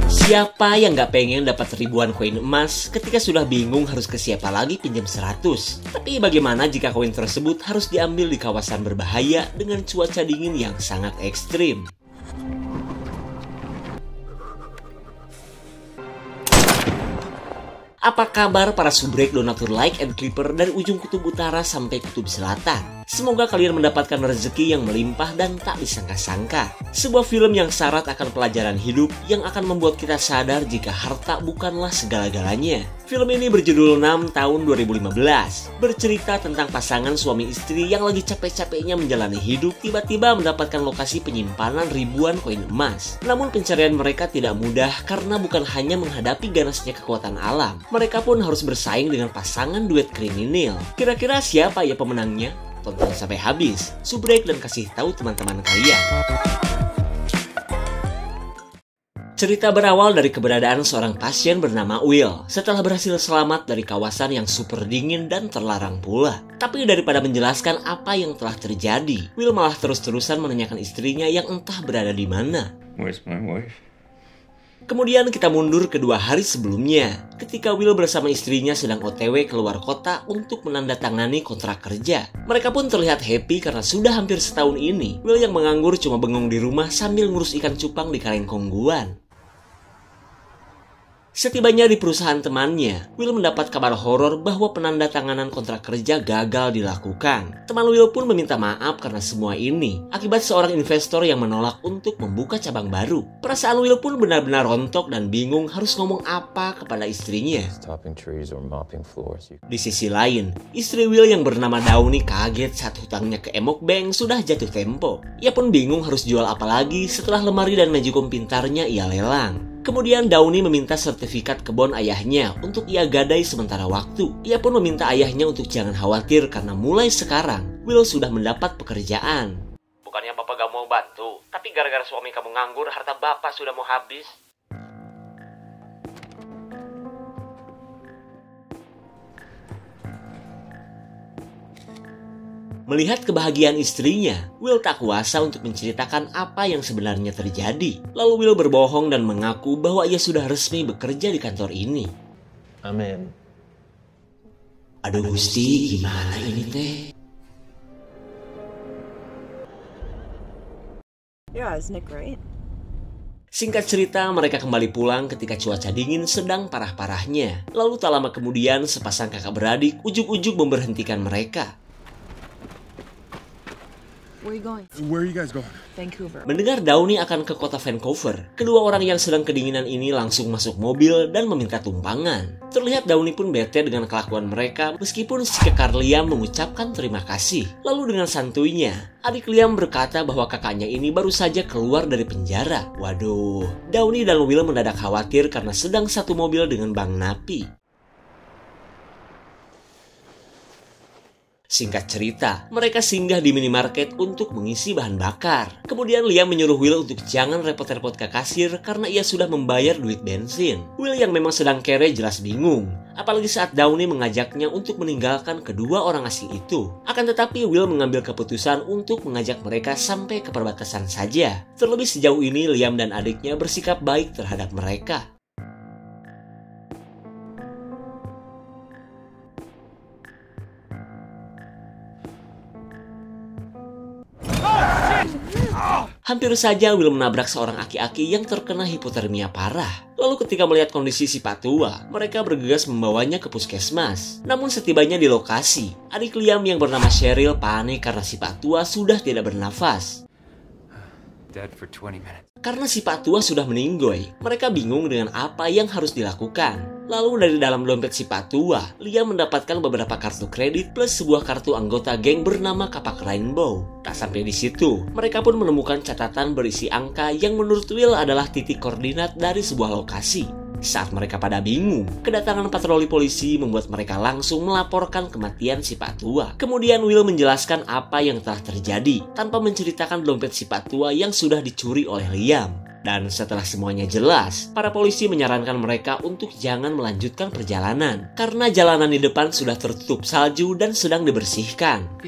Siapa yang nggak pengen dapat ribuan koin emas ketika sudah bingung harus ke siapa lagi pinjam 100? Tapi bagaimana jika koin tersebut harus diambil di kawasan berbahaya dengan cuaca dingin yang sangat ekstrim? Apa kabar para subrek donatur like and clipper dari ujung kutub utara sampai kutub selatan? Semoga kalian mendapatkan rezeki yang melimpah dan tak disangka-sangka. Sebuah film yang syarat akan pelajaran hidup yang akan membuat kita sadar jika harta bukanlah segala-galanya. Film ini berjudul 6 tahun 2015. Bercerita tentang pasangan suami istri yang lagi capek-capeknya menjalani hidup tiba-tiba mendapatkan lokasi penyimpanan ribuan koin emas. Namun pencarian mereka tidak mudah karena bukan hanya menghadapi ganasnya kekuatan alam. Mereka pun harus bersaing dengan pasangan duet kriminal. Kira-kira siapa ya pemenangnya? Tonton sampai habis, subrek dan kasih tahu teman-teman kalian. Cerita berawal dari keberadaan seorang pasien bernama Will setelah berhasil selamat dari kawasan yang super dingin dan terlarang pula. Tapi daripada menjelaskan apa yang telah terjadi, Will malah terus-terusan menanyakan istrinya yang entah berada di mana. Where's my wife? Kemudian kita mundur ke 2 hari sebelumnya, ketika Will bersama istrinya sedang OTW keluar kota untuk menandatangani kontrak kerja. Mereka pun terlihat happy karena sudah hampir setahun ini, Will yang menganggur cuma bengong di rumah sambil ngurus ikan cupang di Kalengkongguan. Setibanya di perusahaan temannya, Will mendapat kabar horor bahwa penandatanganan kontrak kerja gagal dilakukan. Teman Will pun meminta maaf karena semua ini akibat seorang investor yang menolak untuk membuka cabang baru. Perasaan Will pun benar-benar rontok dan bingung harus ngomong apa kepada istrinya. Di sisi lain, istri Will yang bernama Downey kaget saat hutangnya ke Emok Bank sudah jatuh tempo. Ia pun bingung harus jual apa lagi setelah lemari dan magicom pintarnya ia lelang. Kemudian Downey meminta sertifikat kebun ayahnya untuk ia gadai sementara waktu. Ia pun meminta ayahnya untuk jangan khawatir karena mulai sekarang Will sudah mendapat pekerjaan. Bukannya bapak gak mau bantu, tapi gara-gara suami kamu nganggur, harta bapak sudah mau habis. Melihat kebahagiaan istrinya, Will tak kuasa untuk menceritakan apa yang sebenarnya terjadi. Lalu Will berbohong dan mengaku bahwa ia sudah resmi bekerja di kantor ini. Amin. Aduh Gusti, gimana ini teh? Yeah, is Nick right? Singkat cerita, mereka kembali pulang ketika cuaca dingin sedang parah-parahnya. Lalu tak lama kemudian, sepasang kakak beradik ujuk-ujuk memberhentikan mereka. Where are you guys going? Vancouver. Mendengar Downey akan ke kota Vancouver, kedua orang yang sedang kedinginan ini langsung masuk mobil dan meminta tumpangan. Terlihat Downey pun bete dengan kelakuan mereka meskipun si kekar Liam mengucapkan terima kasih. Lalu dengan santuinya, adik Liam berkata bahwa kakaknya ini baru saja keluar dari penjara. Waduh, Downey dan Will mendadak khawatir karena sedang satu mobil dengan Bang Napi. Singkat cerita, mereka singgah di minimarket untuk mengisi bahan bakar. Kemudian Liam menyuruh Will untuk jangan repot-repot ke kasir karena ia sudah membayar duit bensin. Will yang memang sedang kere jelas bingung, apalagi saat Downey mengajaknya untuk meninggalkan kedua orang asing itu. Akan tetapi Will mengambil keputusan untuk mengajak mereka sampai ke perbatasan saja. Terlebih sejauh ini Liam dan adiknya bersikap baik terhadap mereka. Hampir saja Will menabrak seorang aki-aki yang terkena hipotermia parah. Lalu ketika melihat kondisi si Pak Tua, mereka bergegas membawanya ke puskesmas. Namun setibanya di lokasi, adik Liam yang bernama Cheryl panik karena si Pak Tua sudah tidak bernafas. Karena si Pak Tua sudah meninggoy, mereka bingung dengan apa yang harus dilakukan. Lalu dari dalam dompet si Pak Tua, Liam mendapatkan beberapa kartu kredit plus sebuah kartu anggota geng bernama Kapak Rainbow. Tak sampai di situ, mereka pun menemukan catatan berisi angka yang menurut Will adalah titik koordinat dari sebuah lokasi. Saat mereka pada bingung, kedatangan patroli polisi membuat mereka langsung melaporkan kematian si Pak Tua. Kemudian Will menjelaskan apa yang telah terjadi tanpa menceritakan dompet si Pak Tua yang sudah dicuri oleh Liam. Dan setelah semuanya jelas, para polisi menyarankan mereka untuk jangan melanjutkan perjalanan karena jalanan di depan sudah tertutup salju dan sedang dibersihkan.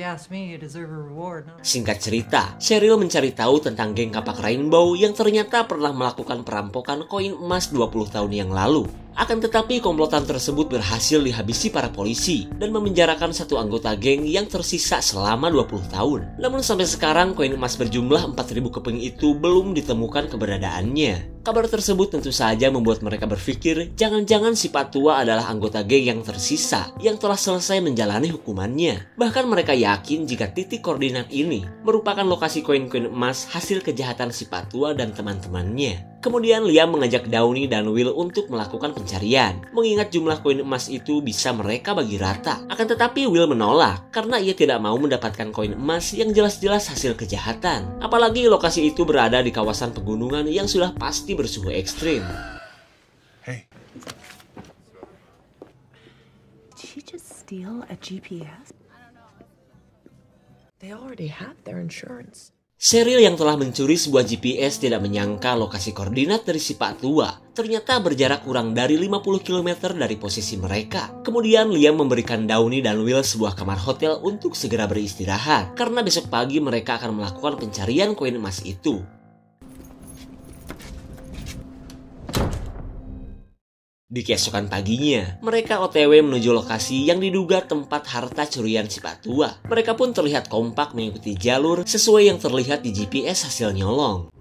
Singkat cerita, Cheryl mencari tahu tentang geng kapak Rainbow yang ternyata pernah melakukan perampokan koin emas 20 tahun yang lalu. Akan tetapi komplotan tersebut berhasil dihabisi para polisi dan memenjarakan satu anggota geng yang tersisa selama 20 tahun. Namun sampai sekarang koin emas berjumlah 4.000 keping itu belum ditemukan keberadaannya. Kabar tersebut tentu saja membuat mereka berpikir jangan-jangan si Pak Tua adalah anggota geng yang tersisa yang telah selesai menjalani hukumannya. Bahkan mereka yakin jika titik koordinat ini merupakan lokasi koin-koin emas hasil kejahatan si Pak Tua dan teman-temannya. Kemudian Liam mengajak Downey dan Will untuk melakukan pencarian, mengingat jumlah koin emas itu bisa mereka bagi rata. Akan tetapi Will menolak karena ia tidak mau mendapatkan koin emas yang jelas-jelas hasil kejahatan. Apalagi lokasi itu berada di kawasan pegunungan yang sudah pasti bersuhu ekstrim. Hey. Did she just steal a GPS? They already have their insurance. Cheryl yang telah mencuri sebuah GPS tidak menyangka lokasi koordinat dari si Pak Tua ternyata berjarak kurang dari 50 km dari posisi mereka. Kemudian Liam memberikan Downey dan Will sebuah kamar hotel untuk segera beristirahat karena besok pagi mereka akan melakukan pencarian koin emas itu. Di keesokan paginya, mereka OTW menuju lokasi yang diduga tempat harta curian si Pak Tua. Mereka pun terlihat kompak mengikuti jalur sesuai yang terlihat di GPS hasil nyolong.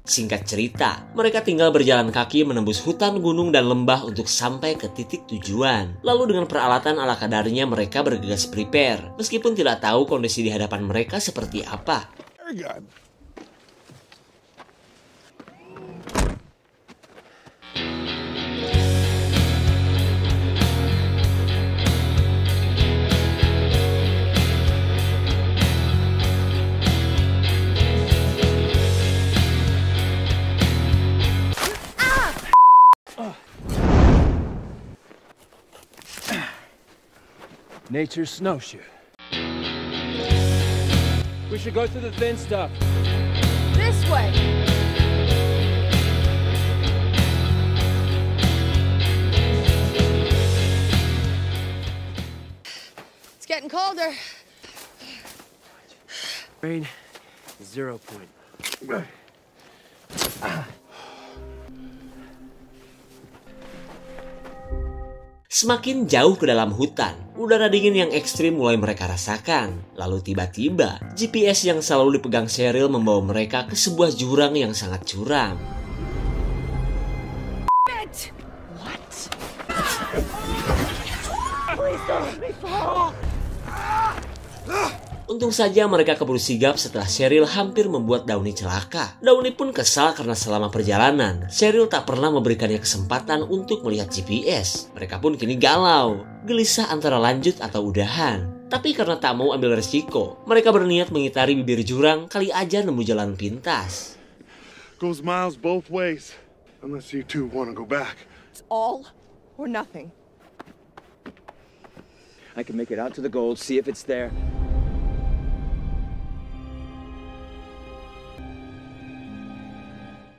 Singkat cerita, mereka tinggal berjalan kaki menembus hutan, gunung, dan lembah untuk sampai ke titik tujuan. Lalu dengan peralatan ala kadarnya mereka bergegas prepare, meskipun tidak tahu kondisi di hadapan mereka seperti apa. Nature's snowshoe. We should go through the thin stuff. This way! It's getting colder. Rain, 0 point. Semakin jauh ke dalam hutan, udara dingin yang ekstrim mulai mereka rasakan. Lalu tiba-tiba, GPS yang selalu dipegang Cheryl membawa mereka ke sebuah jurang yang sangat curam. What? Please don't let me fall. Untung saja mereka keburu sigap setelah Cheryl hampir membuat Downey celaka. Downey pun kesal karena selama perjalanan, Cheryl tak pernah memberikannya kesempatan untuk melihat GPS. Mereka pun kini galau, gelisah antara lanjut atau udahan. Tapi karena tak mau ambil resiko, mereka berniat mengitari bibir jurang, kali aja nemu jalan pintas. Goes miles both ways, unless you two want to go back. It's all or nothing. I can make it out to the gold, see if it's there.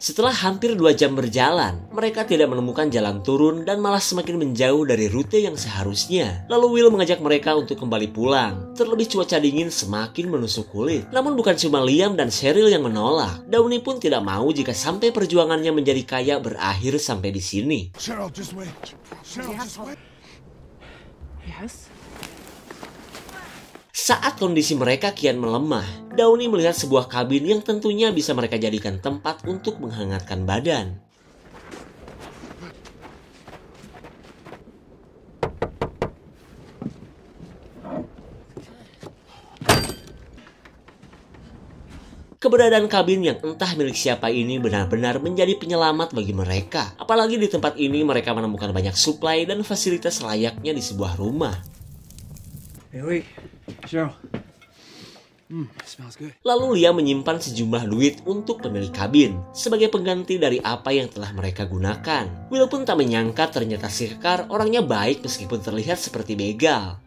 Setelah hampir 2 jam berjalan, mereka tidak menemukan jalan turun dan malah semakin menjauh dari rute yang seharusnya. Lalu Will mengajak mereka untuk kembali pulang. Terlebih cuaca dingin semakin menusuk kulit. Namun bukan cuma Liam dan Cheryl yang menolak. Downey pun tidak mau jika sampai perjuangannya menjadi kaya berakhir sampai di sini. Cheryl, just wait. Cheryl, just wait. Yes? Saat kondisi mereka kian melemah, Downey melihat sebuah kabin yang tentunya bisa mereka jadikan tempat untuk menghangatkan badan. Keberadaan kabin yang entah milik siapa ini benar-benar menjadi penyelamat bagi mereka. Apalagi di tempat ini mereka menemukan banyak suplai dan fasilitas layaknya di sebuah rumah. Hey, wait. Cheryl. Smells good. Lalu Liam menyimpan sejumlah duit untuk pemilik kabin sebagai pengganti dari apa yang telah mereka gunakan. Will pun tak menyangka ternyata si kekar orangnya baik meskipun terlihat seperti begal.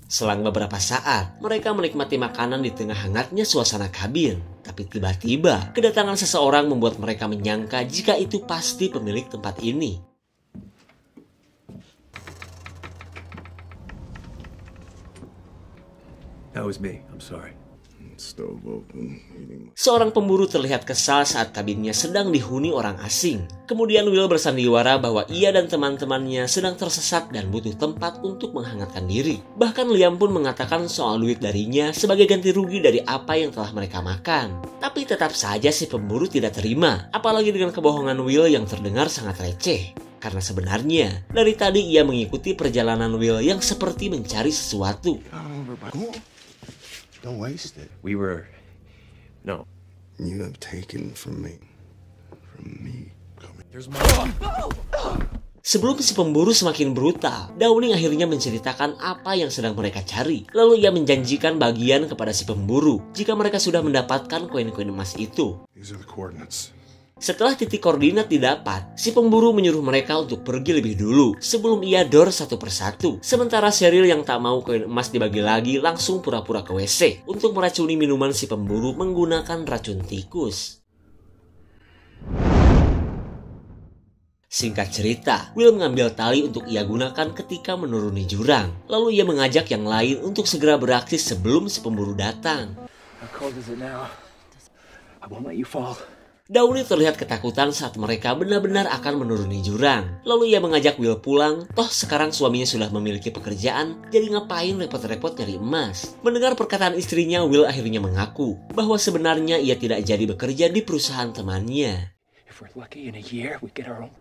Selang beberapa saat, mereka menikmati makanan di tengah hangatnya suasana kabin. Tapi tiba-tiba, kedatangan seseorang membuat mereka menyangka jika itu pasti pemilik tempat ini. That was me. I'm sorry. Stove open, eating. Seorang pemburu terlihat kesal saat kabinnya sedang dihuni orang asing. Kemudian Will bersandiwara bahwa ia dan teman-temannya sedang tersesat dan butuh tempat untuk menghangatkan diri. Bahkan Liam pun mengatakan soal duit darinya sebagai ganti rugi dari apa yang telah mereka makan. Tapi tetap saja si pemburu tidak terima, apalagi dengan kebohongan Will yang terdengar sangat receh. Karena sebenarnya, dari tadi ia mengikuti perjalanan Will yang seperti mencari sesuatu. Don't waste it. No. You have taken from me. There's more. Sebelum si pemburu semakin brutal, Downing akhirnya menceritakan apa yang sedang mereka cari. Lalu ia menjanjikan bagian kepada si pemburu jika mereka sudah mendapatkan koin-koin emas itu. These are the coordinates. Setelah titik koordinat didapat, si pemburu menyuruh mereka untuk pergi lebih dulu sebelum ia dor satu persatu. Sementara Cheryl yang tak mau koin emas dibagi lagi langsung pura-pura ke WC untuk meracuni minuman si pemburu menggunakan racun tikus. Singkat cerita, Will mengambil tali untuk ia gunakan ketika menuruni jurang. Lalu ia mengajak yang lain untuk segera beraksi sebelum si pemburu datang. How cold is it now? I won't let you fall. Downey terlihat ketakutan saat mereka benar-benar akan menuruni jurang. Lalu ia mengajak Will pulang, toh sekarang suaminya sudah memiliki pekerjaan, jadi ngapain repot-repot nyari emas. Mendengar perkataan istrinya, Will akhirnya mengaku bahwa sebenarnya ia tidak jadi bekerja di perusahaan temannya. If we're lucky in a year, we get our own.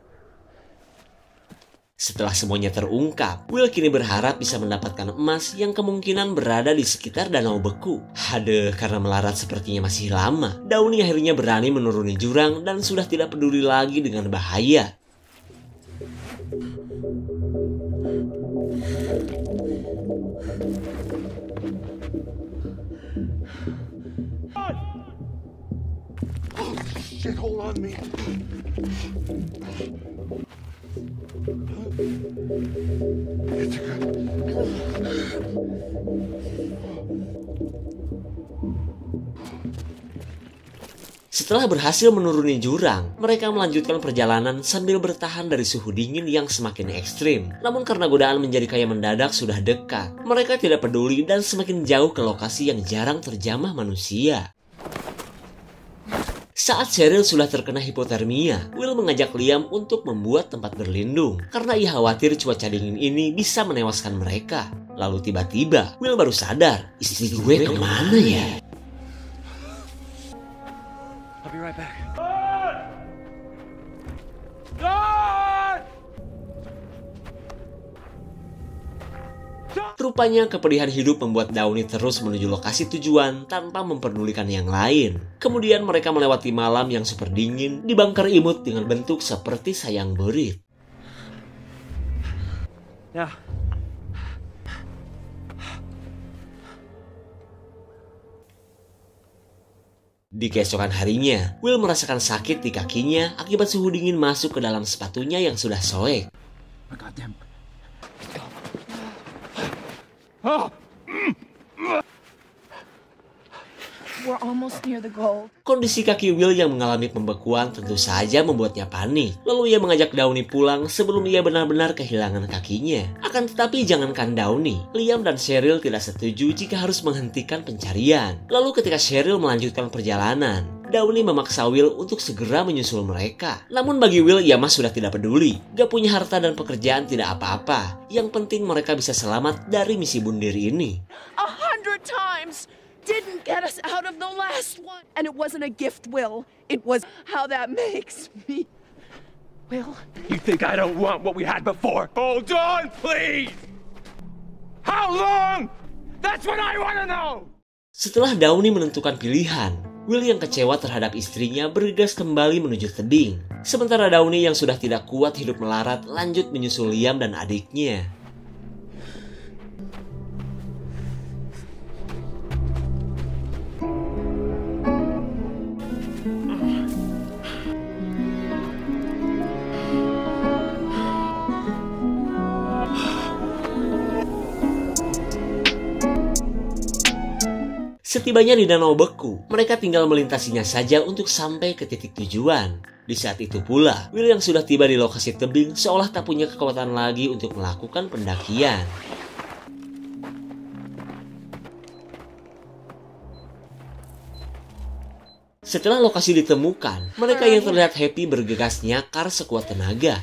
Setelah semuanya terungkap, Will kini berharap bisa mendapatkan emas yang kemungkinan berada di sekitar danau beku. Aduh, karena melarat sepertinya masih lama, Downey akhirnya berani menuruni jurang dan sudah tidak peduli lagi dengan bahaya. Oh, shit, hold on me. It's good. Setelah berhasil menuruni jurang, mereka melanjutkan perjalanan sambil bertahan dari suhu dingin yang semakin ekstrim. Namun karena godaan menjadi kaya mendadak sudah dekat, mereka tidak peduli dan semakin jauh ke lokasi yang jarang terjamah manusia. Saat Cheryl sudah terkena hipotermia, Will mengajak Liam untuk membuat tempat berlindung karena ia khawatir cuaca dingin ini bisa menewaskan mereka. Lalu tiba-tiba, Will baru sadar, istri gue kemana ya? I'll be right back. Rupanya kepedihan hidup membuat Downey terus menuju lokasi tujuan tanpa memperdulikan yang lain. Kemudian mereka melewati malam yang super dingin di bunker imut dengan bentuk seperti sayang berit. Now. Di keesokan harinya, Will merasakan sakit di kakinya akibat suhu dingin masuk ke dalam sepatunya yang sudah soek. I got them. We're almost near the goal. Kondisi kaki Will yang mengalami pembekuan tentu saja membuatnya panik. Lalu ia mengajak Downey pulang sebelum ia benar-benar kehilangan kakinya. Akan tetapi jangankan Downey, Liam dan Cheryl tidak setuju jika harus menghentikan pencarian. Lalu ketika Cheryl melanjutkan perjalanan, Downey memaksa Will untuk segera menyusul mereka. Namun bagi Will, ia mah sudah tidak peduli. Gak punya harta dan pekerjaan tidak apa-apa. Yang penting mereka bisa selamat dari misi bundir ini. 100 times didn't get us out of the last one. And it wasn't a gift, Will. It was how that makes me. Will? You think I don't want what we had before? Hold on, please! How long? That's what I want to know! Setelah Downey menentukan pilihan, Will yang kecewa terhadap istrinya bergegas kembali menuju tebing. Sementara Downey yang sudah tidak kuat hidup melarat lanjut menyusul Liam dan adiknya. Setibanya di danau beku, mereka tinggal melintasinya saja untuk sampai ke titik tujuan. Di saat itu pula, Will yang sudah tiba di lokasi tebing seolah tak punya kekuatan lagi untuk melakukan pendakian. Setelah lokasi ditemukan, mereka yang terlihat happy bergegas nyakar sekuat tenaga.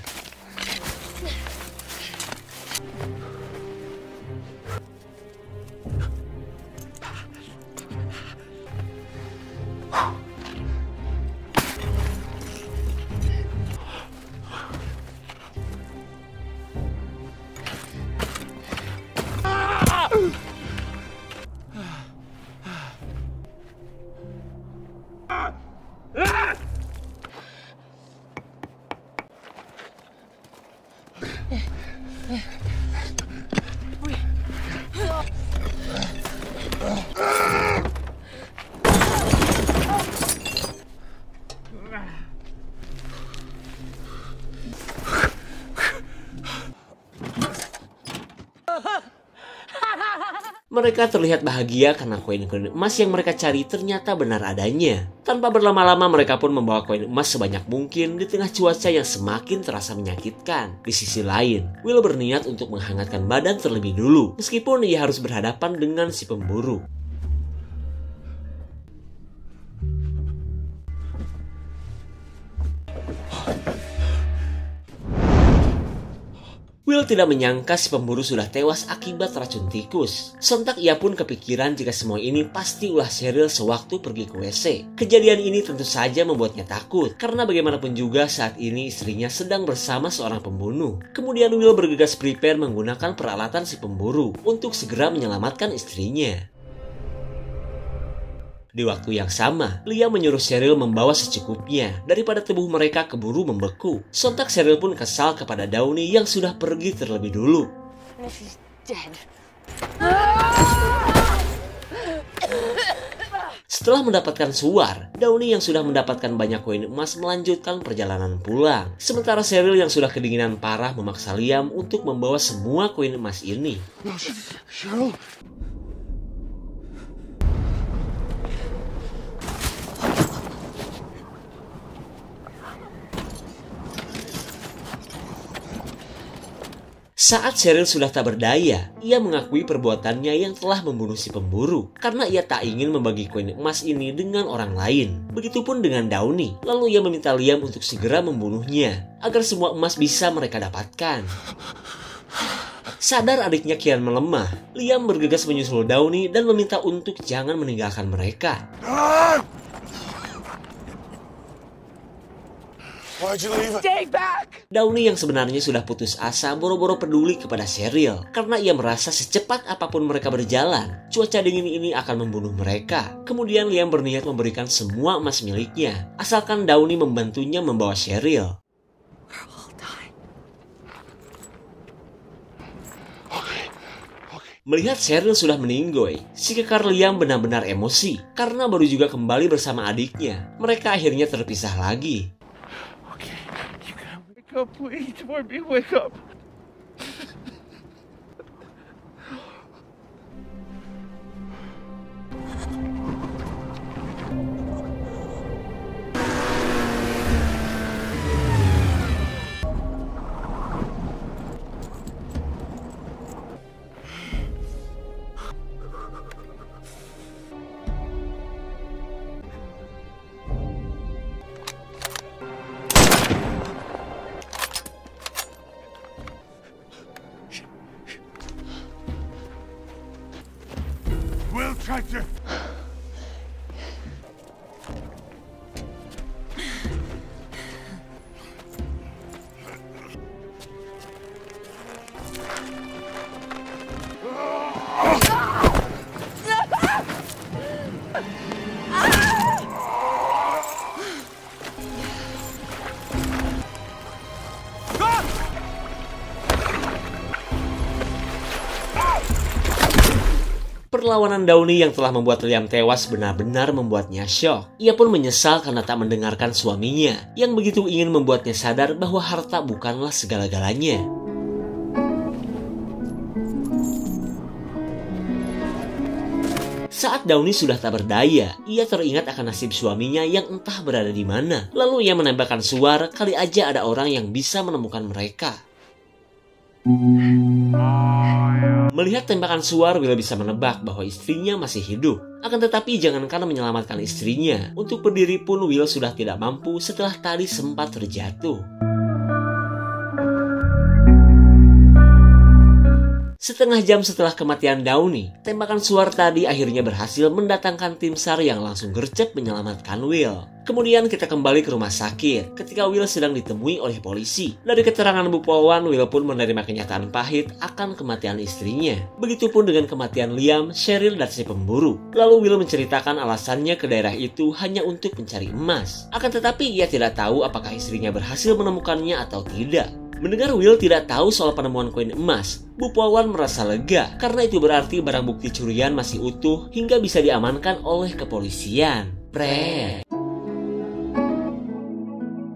Mereka terlihat bahagia karena koin-koin emas yang mereka cari ternyata benar adanya. Tanpa berlama-lama mereka pun membawa koin emas sebanyak mungkin di tengah cuaca yang semakin terasa menyakitkan. Di sisi lain, Will berniat untuk menghangatkan badan terlebih dulu, meskipun ia harus berhadapan dengan si pemburu. Will tidak menyangka si pemburu sudah tewas akibat racun tikus. Sontak ia pun kepikiran jika semua ini pasti ulah Cheryl sewaktu pergi ke WC. Kejadian ini tentu saja membuatnya takut, karena bagaimanapun juga saat ini istrinya sedang bersama seorang pembunuh. Kemudian Will bergegas prepare menggunakan peralatan si pemburu untuk segera menyelamatkan istrinya. Di waktu yang sama, Liam menyuruh Cheryl membawa secukupnya daripada tubuh mereka keburu membeku. Sontak Cheryl pun kesal kepada Downey yang sudah pergi terlebih dulu. Setelah mendapatkan suar, Downey yang sudah mendapatkan banyak koin emas melanjutkan perjalanan pulang. Sementara Cheryl yang sudah kedinginan parah memaksa Liam untuk membawa semua koin emas ini. Cheryl? Saat Cheryl sudah tak berdaya, ia mengakui perbuatannya yang telah membunuh si pemburu karena ia tak ingin membagi koin emas ini dengan orang lain. Begitupun dengan Downey. Lalu ia meminta Liam untuk segera membunuhnya agar semua emas bisa mereka dapatkan. Sadar adiknya kian melemah, Liam bergegas menyusul Downey dan meminta untuk jangan meninggalkan mereka. Stay back! Downey yang sebenarnya sudah putus asa boro-boro peduli kepada Cheryl karena ia merasa secepat apapun mereka berjalan, cuaca dingin ini akan membunuh mereka. Kemudian Liam berniat memberikan semua emas miliknya, asalkan Downey membantunya membawa Cheryl. Melihat Cheryl sudah meninggoy, si kekar Liam benar-benar emosi karena baru juga kembali bersama adiknya. Mereka akhirnya terpisah lagi. Wake up, please, Morby, wake up. Will tried to... Perlawanan Downey yang telah membuat Liam tewas benar-benar membuatnya syok. Ia pun menyesal karena tak mendengarkan suaminya yang begitu ingin membuatnya sadar bahwa harta bukanlah segala-galanya. Saat Downey sudah tak berdaya, ia teringat akan nasib suaminya yang entah berada di mana. Lalu ia menembakkan suar, kali aja ada orang yang bisa menemukan mereka. Melihat tembakan suar, Will bisa menebak bahwa istrinya masih hidup. Akan tetapi jangankan menyelamatkan istrinya, untuk berdiri pun Will sudah tidak mampu setelah tadi sempat terjatuh. Setengah jam setelah kematian Downey, tembakan suar tadi akhirnya berhasil mendatangkan tim SAR yang langsung gercep menyelamatkan Will. Kemudian kita kembali ke rumah sakit ketika Will sedang ditemui oleh polisi. Dari keterangan Bu Polwan, Will pun menerima kenyataan pahit akan kematian istrinya. Begitupun dengan kematian Liam, Cheryl, dan si pemburu. Lalu Will menceritakan alasannya ke daerah itu hanya untuk mencari emas. Akan tetapi ia tidak tahu apakah istrinya berhasil menemukannya atau tidak. Mendengar Will tidak tahu soal penemuan koin emas, Bu Polwan merasa lega karena itu berarti barang bukti curian masih utuh hingga bisa diamankan oleh kepolisian.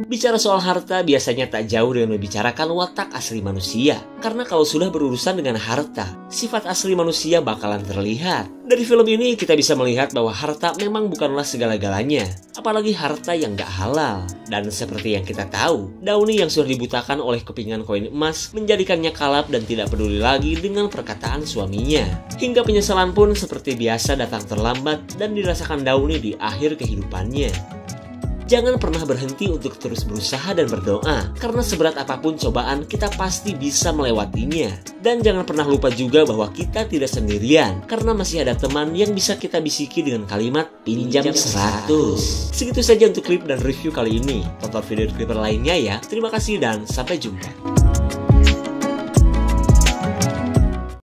Bicara soal harta biasanya tak jauh dengan membicarakan watak asli manusia. Karena kalau sudah berurusan dengan harta, sifat asli manusia bakalan terlihat. Dari film ini kita bisa melihat bahwa harta memang bukanlah segala-galanya, apalagi harta yang gak halal. Dan seperti yang kita tahu, Downey yang sudah dibutakan oleh kepingan koin emas menjadikannya kalap dan tidak peduli lagi dengan perkataan suaminya. Hingga penyesalan pun seperti biasa datang terlambat dan dirasakan Downey di akhir kehidupannya. Jangan pernah berhenti untuk terus berusaha dan berdoa, karena seberat apapun cobaan, kita pasti bisa melewatinya. Dan jangan pernah lupa juga bahwa kita tidak sendirian, karena masih ada teman yang bisa kita bisiki dengan kalimat pinjam 100. Segitu saja untuk klip dan review kali ini. Tonton video klip lainnya ya. Terima kasih dan sampai jumpa.